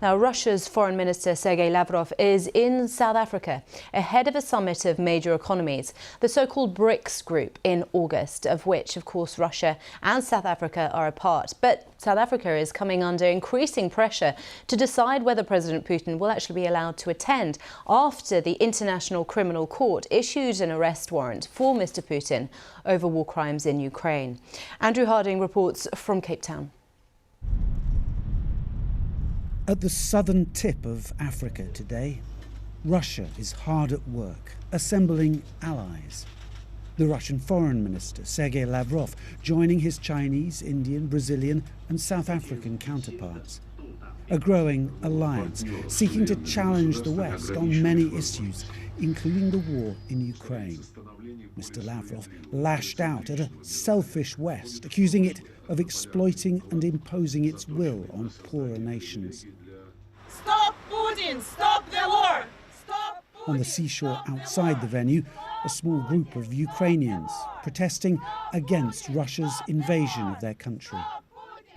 Now, Russia's Foreign Minister Sergei Lavrov is in South Africa ahead of a summit of major economies, the so-called BRICS group in August, of which, of course, Russia and South Africa are a part. But South Africa is coming under increasing pressure to decide whether President Putin will actually be allowed to attend after the International Criminal Court issued an arrest warrant for Mr Putin over war crimes in Ukraine. Andrew Harding reports from Cape Town. At the southern tip of Africa today, Russia is hard at work, assembling allies. The Russian Foreign Minister Sergei Lavrov joining his Chinese, Indian, Brazilian and South African counterparts. A growing alliance seeking to challenge the West on many issues, including the war in Ukraine. Mr Lavrov lashed out at a selfish West, accusing it of exploiting and imposing its will on poorer nations. Stop Putin! Stop the war! Stop Putin! On the seashore outside the venue, a small group of Ukrainians protesting against Russia's invasion of their country.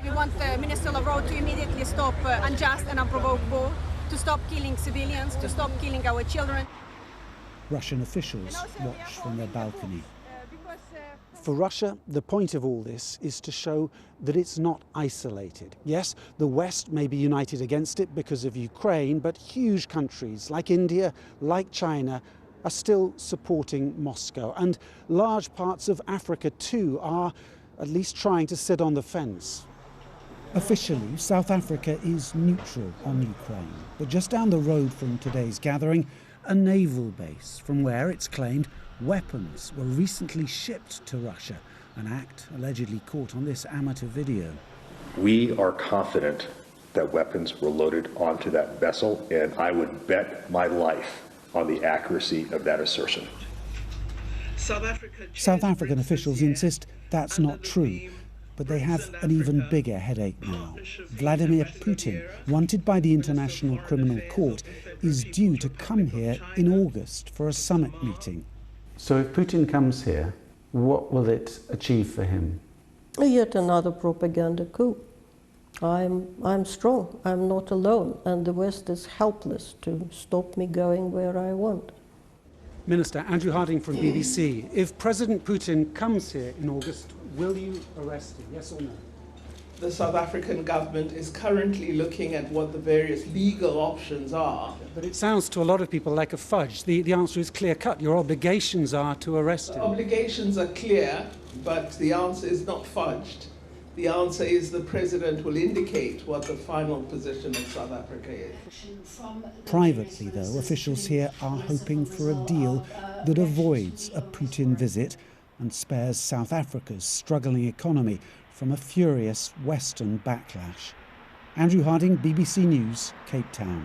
We want Minister Lavrov to immediately stop unjust and unprovoked war, to stop killing civilians, to stop killing our children. Russian officials watch from their balcony. For Russia, the point of all this is to show that it's not isolated. Yes, the West may be united against it because of Ukraine, but huge countries like India, like China, are still supporting Moscow. And large parts of Africa too are at least trying to sit on the fence. Officially, South Africa is neutral on Ukraine, but just down the road from today's gathering, a naval base from where it's claimed weapons were recently shipped to Russia, an act allegedly caught on this amateur video. We are confident that weapons were loaded onto that vessel, and I would bet my life on the accuracy of that assertion. South African officials insist that's not true, but they have an even bigger headache now. Vladimir Putin, wanted by the International Criminal Court, is due to come here in August for a summit meeting. So if Putin comes here, what will it achieve for him? Yet another propaganda coup. I'm strong, I'm not alone, and the West is helpless to stop me going where I want. Minister, Andrew Harding from BBC. If President Putin comes here in August, will you arrest him, yes or no? The South African government is currently looking at what the various legal options are. But it sounds to a lot of people like a fudge. The answer is clear-cut. Your obligations are to arrest him. The obligations are clear, but the answer is not fudged. The answer is the President will indicate what the final position of South Africa is. Privately, though, officials here are hoping for a deal that avoids a Putin visit and spares South Africa's struggling economy from a furious Western backlash. Andrew Harding, BBC News, Cape Town.